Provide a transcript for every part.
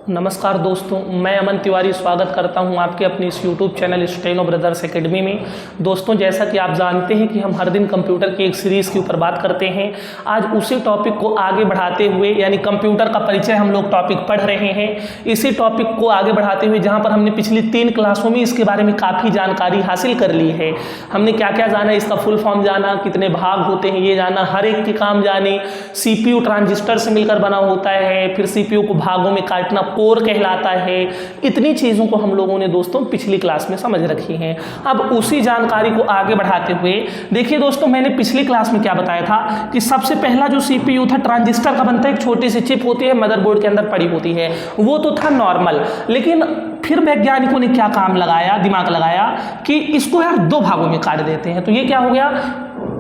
नमस्कार दोस्तों, मैं अमन तिवारी स्वागत करता हूं आपके अपने इस YouTube channel steno brothers academy में। दोस्तों, जैसा कि आप जानते हैं कि हम हर दिन कंप्यूटर की एक सीरीज़ के ऊपर बात करते हैं। आज उसी टॉपिक को आगे बढ़ाते हुए, यानी कंप्यूटर का परिचय हम लोग टॉपिक पढ़ रहे हैं। इसी टॉपिक को आगे बढ़ाते हुए जहाँ पर हमने पिछली 3 क्लासों में इसके बारे में काफ़ी जानकारी हासिल कर ली है। हमने क्या क्या जाना, इसका फुल फॉर्म जाना, कितने भाग होते हैं ये जाना, हर एक के काम जाने, CPU ट्रांजिस्टर से मिलकर बना होता है, फिर CPU को भागों में काटना कोर कहलाता है। इतनी चीज़ों को हम लोगों ने दोस्तों पिछली क्लास में समझ रखी हैं। अब उसी जानकारी को आगे बढ़ाते हुए देखिए दोस्तों, मैंने पिछली क्लास में क्या बताया था कि सबसे पहला जो CPU था ट्रांजिस्टर का बनता है, एक छोटी सी चिप होती है, मदरबोर्ड के अंदर पड़ी होती है, वो तो था नॉर्मल। लेकिन फिर वैज्ञानिकों ने क्या काम लगाया, दिमाग लगाया कि इसको यार 2 भागों में काट देते हैं। तो ये क्या हो गया,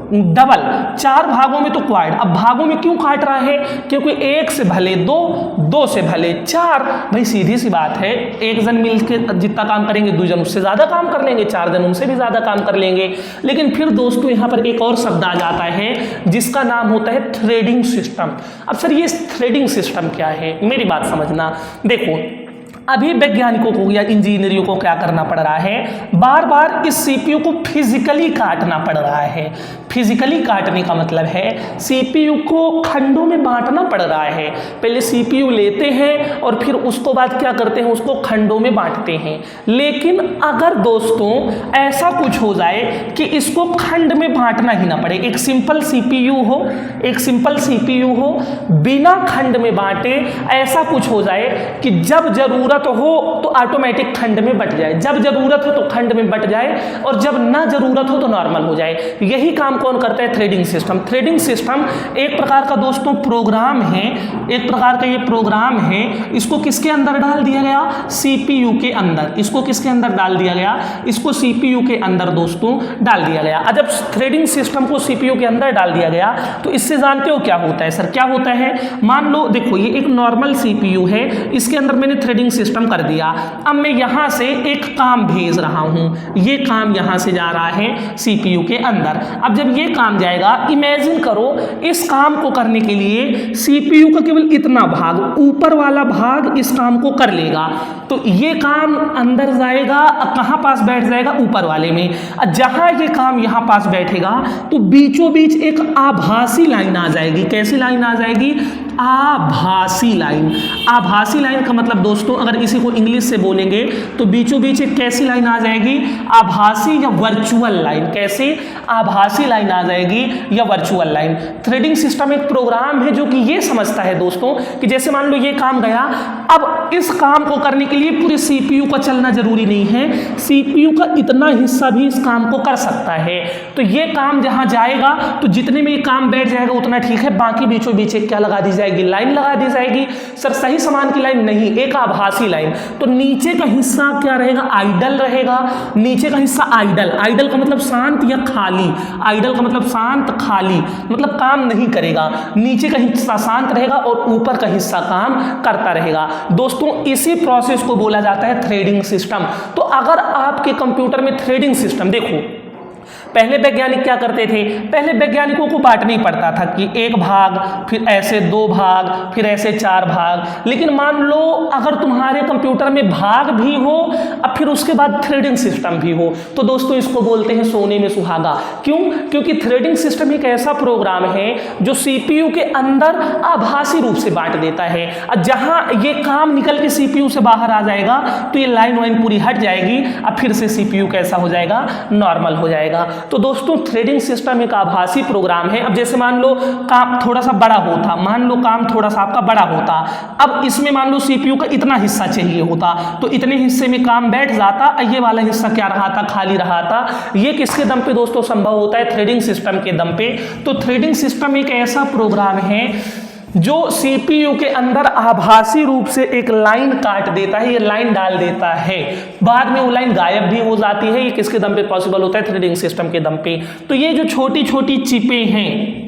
डबल, 4 भागों में तो क्वाड। अब भागों में क्यों काट रहा है, क्योंकि 1 से भले 2, 2 से भले 4। भाई सीधी सी बात है, 1 जन मिलकर जितना काम करेंगे 2 जन उससे ज़्यादा काम कर लेंगे, 4 जन उनसे भी ज़्यादा काम कर लेंगे। लेकिन फिर दोस्तों यहाँ पर एक और शब्द आ जाता है जिसका नाम होता है थ्रेडिंग सिस्टम। अब सर ये थ्रेडिंग सिस्टम क्या है, मेरी बात समझना। देखो, अभी वैज्ञानिकों को या इंजीनियरों को क्या करना पड़ रहा है, बार बार इस CPU को फिजिकली काटना पड़ रहा है। फिजिकली काटने का मतलब है CPU को खंडों में बांटना पड़ रहा है। पहले CPU लेते हैं और फिर उसको बाद क्या करते हैं, उसको खंडों में बांटते हैं। लेकिन अगर दोस्तों ऐसा कुछ हो जाए कि इसको खंड में बांटना ही ना पड़े, एक सिंपल CPU हो बिना खंड में बांटे, ऐसा कुछ हो जाए कि जब जरूरत हो तो ऑटोमेटिक खंड में बट जाए, जब जरूरत हो तो खंड में बट जाए, और जब ना जरूरत हो तो नॉर्मल हो जाए। यही काम कौन करता है, थ्रेडिंग सिस्टम। थ्रेडिंग सिस्टम एक प्रकार का दोस्तों प्रोग्राम है, एक प्रकार का ये प्रोग्राम है। इसको किसके अंदर डाल दिया गया, CPU के अंदर। इसको किसके अंदर डाल दिया गया, इसको CPU के अंदर दोस्तों डाल दिया गया। जब थ्रेडिंग सिस्टम को CPU के अंदर डाल दिया गया तो इससे जानते हो क्या होता है सर, क्या होता है। मान लो देखो, ये एक नॉर्मल CPU है, इसके अंदर मैंने थ्रेडिंग सिस्टम कर दिया। अब मैं यहां से एक काम भेज रहा हूं, ये काम यहां से जा रहा है CPU के अंदर। अब जब ये काम जाएगा, इमेजिन करो इस काम को करने के लिए CPU का केवल इतना भाग, ऊपर वाला भाग इस काम को कर लेगा। तो ये काम अंदर जाएगा, कहां पास बैठ जाएगा, ऊपर वाले में। जहां ये काम यहां पास बैठेगा तो बीचों बीच एक आभासी लाइन आ जाएगी। कैसी लाइन आ जाएगी, आभासी लाइन। आभासी लाइन का मतलब दोस्तों अगर इसी को इंग्लिश से बोलेंगे तो बीचों बीच एक कैसी लाइन आ जाएगी, आभासी या वर्चुअल लाइन। कैसी, आभासी लाइन आ जाएगी या वर्चुअल लाइन। थ्रेडिंग सिस्टम एक प्रोग्राम है जो कि ये समझता है दोस्तों कि जैसे मान लो ये काम गया, अब इस काम को करने के लिए पूरे CPU का चलना जरूरी नहीं है, CPU का इतना हिस्सा भी इस काम को कर सकता है। तो ये काम जहां जाएगा तो जितने में ये काम बैठ जाएगा उतना ठीक है, बाकी बीचों बीच एक क्या लगा दी जाएगी, लाइन लगा दी जाएगी। सर सही समान की लाइन नहीं, एक आभासी लाइन। तो नीचे का हिस्सा क्या रहेगा, आइडल रहेगा। नीचे का हिस्सा आइडल, आइडल का मतलब शांत या खाली, आइडल का मतलब शांत खाली, मतलब काम नहीं करेगा। नीचे का हिस्सा शांत रहेगा और ऊपर का हिस्सा काम करता रहेगा। दोस्तों इसी प्रोसेस को बोला जाता है थ्रेडिंग सिस्टम। तो अगर आपके कंप्यूटर में थ्रेडिंग सिस्टम, देखो पहले वैज्ञानिक क्या करते थे, पहले वैज्ञानिकों को बांटना ही पड़ता था कि 1 भाग, फिर ऐसे 2 भाग, फिर ऐसे 4 भाग। लेकिन मान लो अगर तुम्हारे कंप्यूटर में भाग भी हो, अब फिर उसके बाद थ्रेडिंग सिस्टम भी हो, तो दोस्तों इसको बोलते हैं सोने में सुहागा। क्यों, क्योंकि थ्रेडिंग सिस्टम एक ऐसा प्रोग्राम है जो CPU के अंदर आभासी रूप से बांट देता है। जहां ये काम निकल के CPU से बाहर आ जाएगा तो ये लाइन वाइन पूरी हट जाएगी, अब फिर से CPU कैसा हो जाएगा, नॉर्मल हो जाएगा। तो दोस्तों थ्रेडिंग सिस्टम एक आभासी प्रोग्राम है। अब जैसे मान लो काम थोड़ा सा बड़ा होता, मान लो काम थोड़ा सा आपका बड़ा होता, अब इसमें मान लो CPU का इतना हिस्सा चाहिए होता, तो इतने हिस्से में काम बैठ जाता, ये वाला हिस्सा क्या रहा था, खाली रहा था। ये किसके दम पे दोस्तों संभव होता है, थ्रेडिंग सिस्टम के दम पे। तो थ्रेडिंग सिस्टम एक ऐसा प्रोग्राम है जो CPU के अंदर आभासी रूप से एक लाइन काट देता है, ये लाइन डाल देता है, बाद में वो लाइन गायब भी हो जाती है। ये किसके दम पे पॉसिबल होता है, थ्रेडिंग सिस्टम के दम पे। तो ये जो छोटी छोटी चिपें हैं,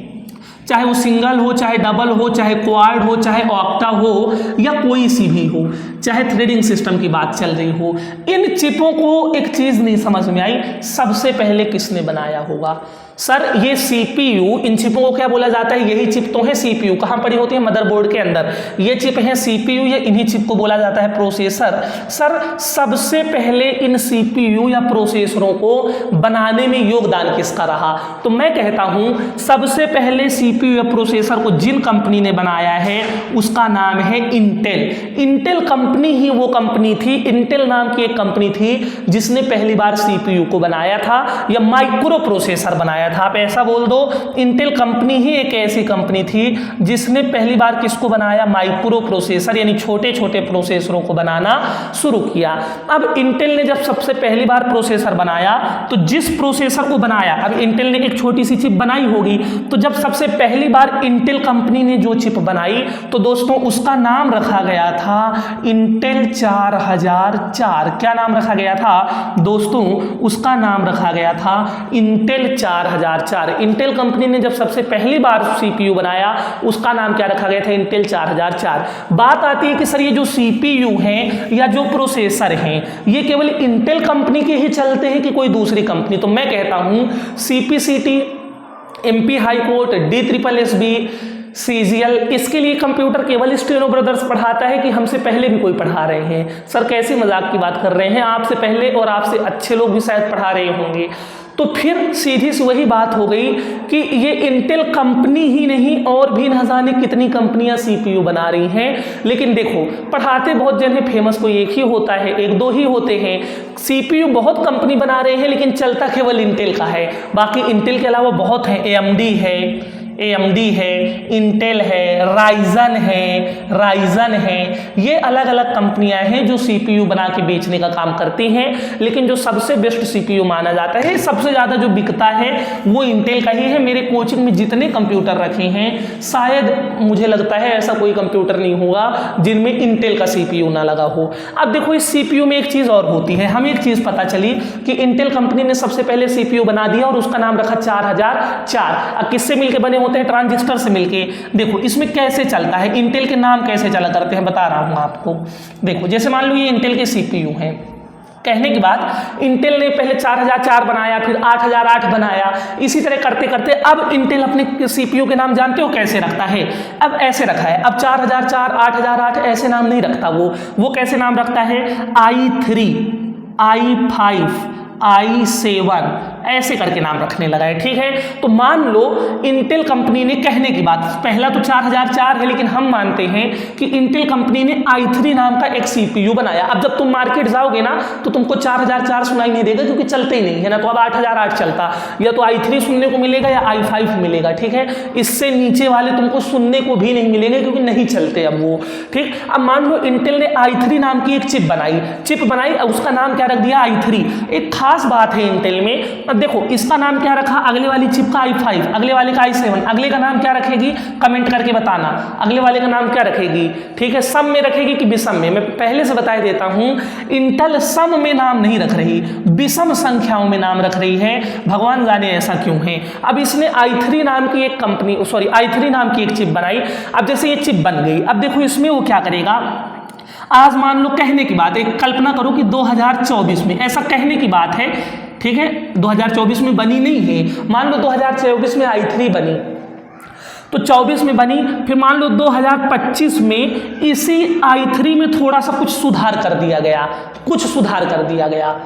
चाहे वो सिंगल हो, चाहे डबल हो, चाहे क्वाड हो, चाहे ऑक्टा हो, या कोई सी भी हो, चाहे थ्रेडिंग सिस्टम की बात चल रही हो, इन चिपों को एक चीज नहीं समझ में आई, सबसे पहले किसने बनाया होगा। सर ये सीपीयू, इन चिपों को क्या बोला जाता है? यही चिप तो है सीपीयू। कहाँ पड़ी होती है? मदरबोर्ड के अंदर। ये चिप है सीपीयू, ये इन्हीं चिप को बोला जाता है प्रोसेसर। सर सबसे पहले इन सीपीयू या प्रोसेसरों को बनाने में योगदान किसका रहा? तो मैं कहता हूं सबसे पहले सीपीयू या प्रोसेसर को जिन कंपनी ने बनाया है उसका नाम है इंटेल। इंटेल कंपनी ही वो कंपनी थी, इंटेल नाम की एक कंपनी थी जिसने पहली बार सीपीयू को बनाया था या माइक्रो प्रोसेसर बनाया था। आप ऐसा बोल दो, इंटेल कंपनी ही एक ऐसी कंपनी थी जिसने पहली बार किसको बनाया? माइक्रो प्रोसेसर, यानी छोटे छोटे प्रोसेसरों को बनाना शुरू किया। अब इंटेल ने जब सबसे पहली बार प्रोसेसर बनाया तो जिस प्रोसेसर को बनाया, अब इंटेल ने एक छोटी सी चिप बनाई होगी, तो जब सबसे पहली बार इंटेल कंपनी ने जो चिप बनाई तो दोस्तों उसका नाम रखा गया था इंटेल 4004। क्या नाम रखा गया था दोस्तों? उसका नाम रखा गया था इंटेल 4004। इंटेल कंपनी ने जब सबसे पहली बार सीपीयू बनाया उसका नाम क्या रखा गया था? इंटेल 4004। बात आती है कि सर ये जो सीपीयू हैं या जो प्रोसेसर हैं ये केवल इंटेल कंपनी के ही चलते हैं कि कोई दूसरी कंपनी? तो मैं कहता हूं CPCT, MP high court, DSSB, CGL, इसके लिए कंप्यूटर केवल स्टेनो ब्रदर्स पढ़ाता है कि हमसे पहले भी कोई पढ़ा रहे हैं? सर कैसी मजाक की बात कर रहे हैं, आपसे पहले और आपसे अच्छे लोग भी शायद पढ़ा रहे होंगे। तो फिर सीधी सी वही बात हो गई कि ये इंटेल कंपनी ही नहीं और भी न जाने कितनी कंपनियां सीपीयू बना रही हैं। लेकिन देखो पढ़ाते बहुत जन है, फेमस कोई एक ही होता है, एक दो ही होते हैं। सीपीयू बहुत कंपनी बना रहे हैं लेकिन चलता केवल इंटेल का है। बाकी इंटेल के अलावा बहुत है, AMD है, इंटेल है, राइजन है, ये अलग अलग कंपनियां हैं जो सीपीयू बना के बेचने का काम करती हैं। लेकिन जो सबसे बेस्ट सीपीयू माना जाता है, सबसे ज़्यादा जो बिकता है वो इंटेल का ही है। मेरे कोचिंग में जितने कंप्यूटर रखे हैं शायद मुझे लगता है ऐसा कोई कंप्यूटर नहीं होगा जिनमें इंटेल का सीपीयू ना लगा हो। अब देखो इस सीपीयू में एक चीज़ और होती है, हमें एक चीज़ पता चली कि इंटेल कंपनी ने सबसे पहले सीपीयू बना दिया और उसका नाम रखा 4004। अब किससे मिलकर बने होते हैं? ट्रांजिस्टर से मिलके। देखो इसमें कैसे चलता है, इंटेल के नाम कैसे चला करते हैं बता रहा हूं आपको। देखो जैसे मान लो ये इंटेल के सीपीयू हैं, कहने की बात इंटेल ने पहले 4004 बनाया, फिर 8008 बनाया, इसी तरह करते करते अब इंटेल अपने सीपीयू के नाम जानते हो कैसे रखता है? अब ऐसे रखा है, अब 4004, 8008 ऐसे नाम नहीं रखता वो कैसे नाम रखता है? i3, i5, i7 ऐसे करके नाम रखने लगा है। ठीक है, तो मान लो इंटेल कंपनी ने, कहने की बात पहला तो 4004 है लेकिन हम मानते हैं कि इंटेल कंपनी ने i3 नाम का एक सीपीयू बनाया। अब जब तुम मार्केट जाओगे ना तो तुमको 4004 सुनाई नहीं देगा क्योंकि चलते ही नहीं है ना, तो अब 8008 चलता, या तो i3 सुनने को मिलेगा या i5 मिलेगा। ठीक है, इससे नीचे वाले तुमको सुनने को भी नहीं मिलेंगे क्योंकि नहीं चलते अब वो। ठीक, अब मान लो इंटेल ने i3 नाम की एक चिप बनाई, उसका नाम क्या रख दिया? i3। एक खास बात है इंटेल में, अब देखो इसका नाम क्या रखा? अगले वाली चिप का i5, अगले वाले का i7, अगले का नाम क्या रखेगी? कमेंट करके बताना, अगले वाले का नाम क्या रखेगी? ठीक है, सम में रखेगी कि विषम में? मैं पहले से बता देता हूं, इंटेल सम में नाम नहीं रख रही, विषम संख्याओं में नाम रख रही है। भगवान जाने ऐसा क्यों है। अब इसने i3 नाम की एक चिप बनाई। अब जैसे ये चिप बन गई, अब देखो इसमें वो क्या करेगा? आज मान लो, कहने की बात है, कल्पना करो कि 2024 में, ऐसा कहने की बात है, ठीक है, 2024 में बनी नहीं है, मान लो 2024 में i3 बनी तो 24 में बनी, फिर मान लो 2025 में इसी i3 में थोड़ा सा कुछ सुधार कर दिया गया,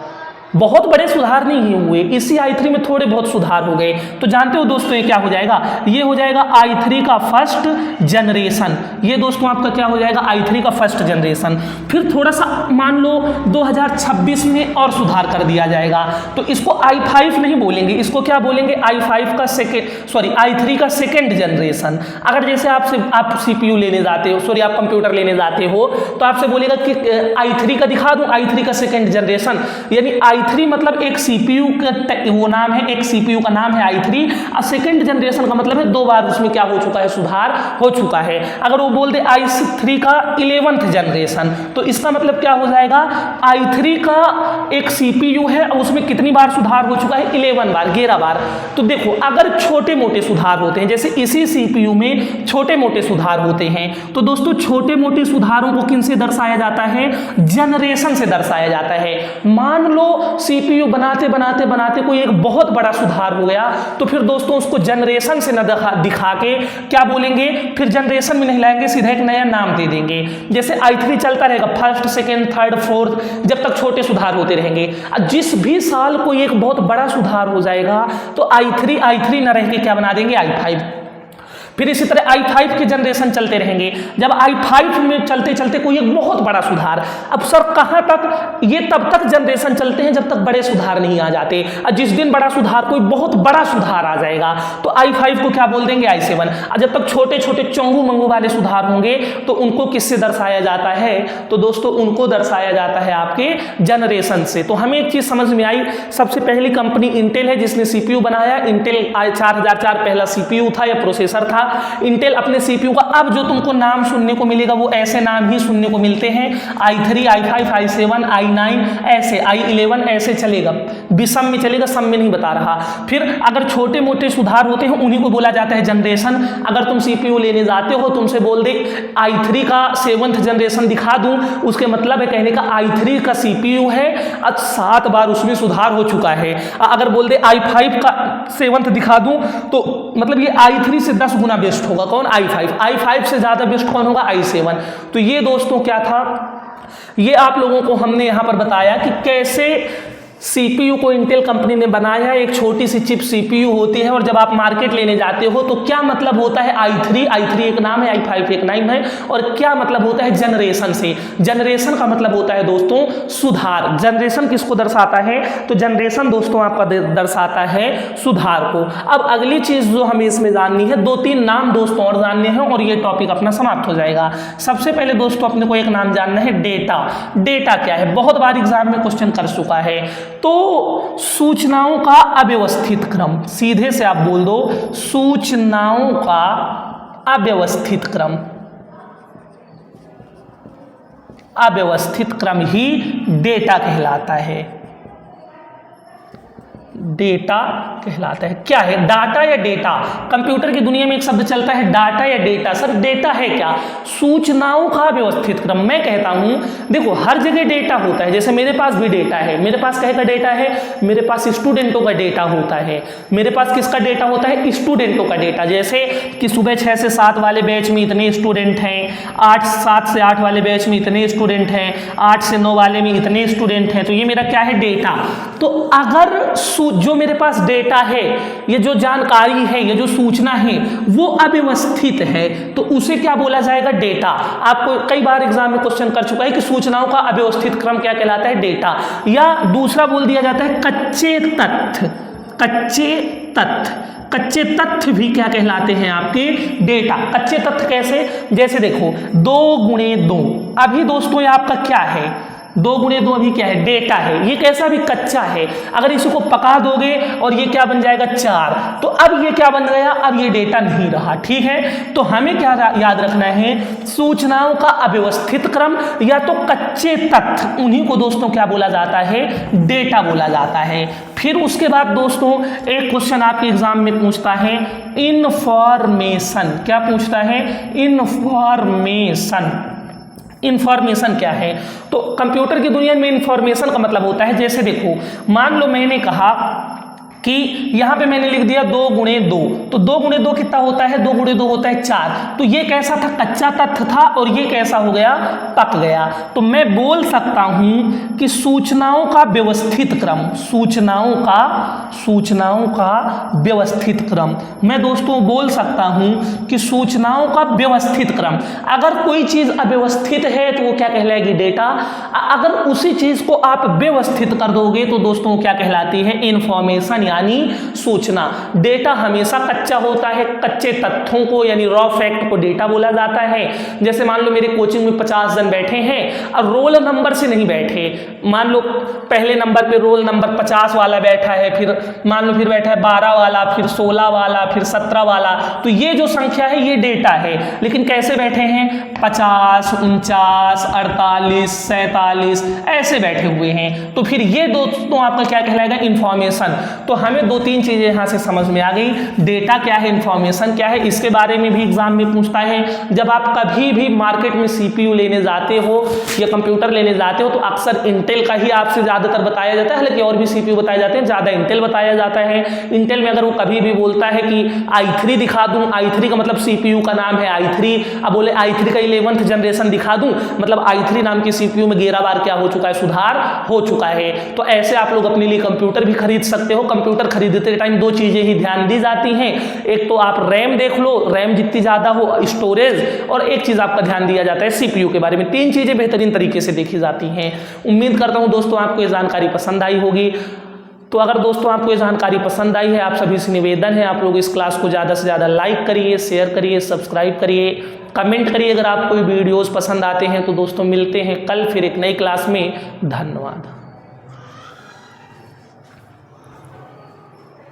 बहुत बड़े सुधार नहीं हुए, इसी i3 में थोड़े बहुत सुधार हो गए। तो जानते हो दोस्तों ये क्या हो जाएगा? ये हो जाएगा i3 का फर्स्ट जनरेशन। ये दोस्तों आपका क्या हो जाएगा? i3 का फर्स्ट जनरेशन। फिर थोड़ा सा मान लो 2026 में और सुधार कर दिया जाएगा, तो इसको i5 नहीं बोलेंगे, इसको क्या बोलेंगे? i3 का सेकेंड जनरेशन। अगर जैसे आप सीपीयू लेने जाते हो, आप कंप्यूटर लेने जाते हो, तो आपसे बोलेगा कि i3 का दिखा दूं, i3 का सेकेंड जनरेशन, यानी i3 मतलब एक सीपीयू का वो नाम है, एक सीपीयू का नाम है i3, और सेकंड जनरेशन का मतलब है 2 बार उसमें क्या हो चुका है? सुधार हो चुका है। अगर वो बोल दे i3 का 11th जनरेशन, तो इसका मतलब क्या हो जाएगा? i3 का एक सीपीयू है और उसमें कितनी बार सुधार हो चुका है? 11 बार। तो देखो अगर छोटे मोटे सुधार होते हैं, जैसे इसी सीपीयू में छोटे मोटे सुधार होते हैं, तो दोस्तों छोटे मोटे सुधारों को किन से दर्शाया जाता है? जनरेशन से दर्शाया जाता है। मान लो सीपीयू बनाते बनाते बनाते कोई एक बहुत बड़ा सुधार हो गया तो फिर दोस्तों उसको जनरेशन से न दिखा के क्या बोलेंगे, फिर जनरेशन में नहीं लाएंगे, सीधा एक नया नाम दे देंगे। जैसे i3 चलता रहेगा, फर्स्ट, सेकेंड, थर्ड, फोर्थ, जब तक छोटे सुधार होते रहेंगे। जिस भी साल कोई एक बहुत बड़ा सुधार हो जाएगा तो i3 न रह के क्या बना देंगे, i5। फिर इसी तरह i5 के जनरेशन चलते रहेंगे। जब i5 में चलते चलते कोई एक बहुत बड़ा सुधार, अब सर कहाँ तक, ये तब तक जनरेशन चलते हैं जब तक बड़े सुधार नहीं आ जाते। और जिस दिन बड़ा सुधार, कोई बहुत बड़ा सुधार आ जाएगा तो i5 को क्या बोल देंगे, i7। और जब तक छोटे छोटे चंगू मंगू वाले सुधार होंगे तो उनको किससे दर्शाया जाता है, तो दोस्तों उनको दर्शाया जाता है आपके जनरेशन से। तो हमें एक चीज़ समझ में आई, सबसे पहली कंपनी इंटेल है जिसने CPU बनाया। इंटेल 4004 पहला CPU था या प्रोसेसर था। इंटेल अपने CPU का अब जो तुमको नाम सुनने को मिलेगा वो ऐसे नाम ही सुनने को मिलते हैं, i3, i5, i7, i9, ऐसे i11 ऐसे चलेगा, विषम में चलेगा, सम में नहीं बता रहा। फिर अगर छोटे मोटे सुधार होते हैं उन्हीं को बोला जाता है जनरेशन। अगर तुम CPU लेने जाते हो, तुमसे बोल दे i3 का 7th जनरेशन दिखा दूं, उसके मतलब है कहने का i3 का CPU है, अब 7 बार उसमें सुधार हो चुका है। अगर बोल दे i5 का 7th दिखा दूं तो मतलब ये i3 से 10 गुना बेस्ट होगा कौन, i5 से ज्यादा बेस्ट कौन होगा, i7। तो ये दोस्तों क्या था, ये आप लोगों को हमने यहां पर बताया कि कैसे CPU को इंटेल कंपनी ने बनाया। एक छोटी सी चिप CPU होती है और जब आप मार्केट लेने जाते हो तो क्या मतलब होता है i3 एक नाम है, i5 एक नाम है, और क्या मतलब होता है जनरेशन से। जनरेशन का मतलब होता है दोस्तों सुधार। जनरेशन किसको दर्शाता है, तो जनरेशन दोस्तों आपका दर्शाता है सुधार को। अब अगली चीज जो हमें इसमें जाननी है, 2-3 नाम दोस्तों और जानने हैं और ये टॉपिक अपना समाप्त हो जाएगा। सबसे पहले दोस्तों अपने को एक नाम जानना है, डेटा। डेटा क्या है, बहुत बार एग्जाम में क्वेश्चन कर चुका है। तो सूचनाओं का अव्यवस्थित क्रम, सीधे से आप बोल दो सूचनाओं का अव्यवस्थित क्रम। अव्यवस्थित क्रम ही डेटा कहलाता है, डेटा कहलाता है। क्या है, डाटा या डेटा। कंप्यूटर की दुनिया में एक शब्द चलता है डाटा या डेटा। सर डेटा है क्या, सूचनाओं का व्यवस्थित क्रम। मैं कहता हूं देखो हर जगह डेटा होता है, जैसे मेरे पास भी डेटा है। मेरे पास कहे का डेटा है, मेरे पास स्टूडेंटों का डेटा होता है। मेरे पास किसका डेटा होता है, स्टूडेंटों का डेटा। जैसे कि सुबह 6 से 7 वाले बैच में इतने स्टूडेंट हैं, 7 से 8 वाले बैच में इतने स्टूडेंट हैं, 8 से 9 वाले में इतने स्टूडेंट हैं। तो ये मेरा क्या है, डेटा। तो अगर जो मेरे पास डेटा है, ये जो जानकारी है, ये जो सूचना है वो अव्यवस्थित है तो उसे क्या बोला जाएगा, डेटा। आपको कई बार एग्जाम में क्वेश्चन कर चुका है कि सूचनाओं का अव्यवस्थित क्रम क्या कहलाता है, डेटा। या दूसरा बोल दिया जाता है कच्चे तथ्य। कच्चे तथ्य, कच्चे तथ्य भी क्या कहलाते हैं आपके, डेटा। कच्चे तथ्य कैसे, जैसे देखो 2 गुणे 2, अभी दोस्तों ये आपका क्या है, 2 गुणे 2 अभी क्या है, डेटा है। ये कैसा भी कच्चा है, अगर इसको पका दोगे और ये क्या बन जाएगा 4, तो अब ये क्या बन गया, अब ये डेटा नहीं रहा। ठीक है, तो हमें क्या याद रखना है, सूचनाओं का अव्यवस्थित क्रम या तो कच्चे तथ्य, उन्हीं को दोस्तों क्या बोला जाता है, डेटा बोला जाता है। फिर उसके बाद दोस्तों एक क्वेश्चन आपके एग्जाम में पूछता है इंफॉर्मेशन। क्या पूछता है, इंफॉर्मेशन। इंफॉर्मेशन क्या है, तो कंप्यूटर की दुनिया में इंफॉर्मेशन का मतलब होता है, जैसे देखो मान लो मैंने कहा कि यहां पे मैंने लिख दिया 2 गुणे 2, तो 2 गुणे 2 कितना होता है, 2 गुणे 2 होता है 4। तो ये कैसा था, कच्चा तथ्य था और ये कैसा हो गया, पक गया। तो मैं बोल सकता हूं कि सूचनाओं का व्यवस्थित क्रम, सूचनाओं का व्यवस्थित क्रम, मैं दोस्तों बोल सकता हूं कि सूचनाओं का व्यवस्थित क्रम। अगर कोई चीज अव्यवस्थित है तो वो क्या कहलाएगी, डेटा। अगर उसी चीज को आप व्यवस्थित कर दोगे तो दोस्तों क्या कहलाती है, इंफॉर्मेशन यानी सूचना। डेटा हमेशा कच्चा होता है, कच्चे तथ्यों को यानी रॉ फैक्ट को डेटा बोला जाता है। जैसे मान लो मेरे कोचिंग में 50 जन बैठे हैं और रोल नंबर से नहीं बैठे, मान लो पहले नंबर पे रोल नंबर 50 वाला बैठा है, फिर मान लो फिर बैठा है 12 वाला, फिर 16 वाला, फिर 17 वाला, तो ये जो संख्या है ये डेटा है। लेकिन कैसे बैठे हैं, 50, 49, 48, 47 ऐसे बैठे हुए हैं, तो फिर ये दोस्तों आपका क्या कहलाएगा, इंफॉर्मेशन। तो हमें 2-3 चीज़ें यहाँ से समझ में आ गई। डेटा क्या है, इंफॉर्मेशन क्या है, इसके बारे में भी एग्जाम में पूछता है। जब आप कभी भी मार्केट में CPU लेने जाते हो या कंप्यूटर लेने जाते हो तो अक्सर इंटेल का ही आपसे ज़्यादातर बताया जाता है, हालांकि और भी CPU बताए जाते हैं, ज़्यादा इंटेल बताया जाता है। इंटेल में अगर वो कभी भी बोलता है कि i3 दिखा दूँ, i3 का मतलब CPU का नाम है i3, अब बोले i3 का 11th जनरेशन दिखा दूँ, मतलब i3 नाम की CPU में 11 बार क्या हो चुका है, सुधार हो चुका है। तो ऐसे आप लोग अपने लिए कंप्यूटर भी खरीद सकते हो। कंप्यूटर खरीदते टाइम 2 चीज़ें ही ध्यान दी जाती हैं, एक तो आप रैम देख लो, रैम जितनी ज़्यादा हो, स्टोरेज, और एक चीज़ आपका ध्यान दिया जाता है CPU के बारे में। 3 चीज़ें बेहतरीन तरीके से देखी जाती हैं। उम्मीद करता हूँ दोस्तों आपको ये जानकारी पसंद आई होगी। तो अगर दोस्तों आपको ये जानकारी पसंद आई है, आप सभी से निवेदन है आप लोग इस क्लास को ज़्यादा से ज़्यादा लाइक करिए, शेयर करिए, सब्सक्राइब करिए, कमेंट करिए अगर आपको वीडियोज़ पसंद आते हैं। तो दोस्तों मिलते हैं कल फिर एक नई क्लास में। धन्यवाद।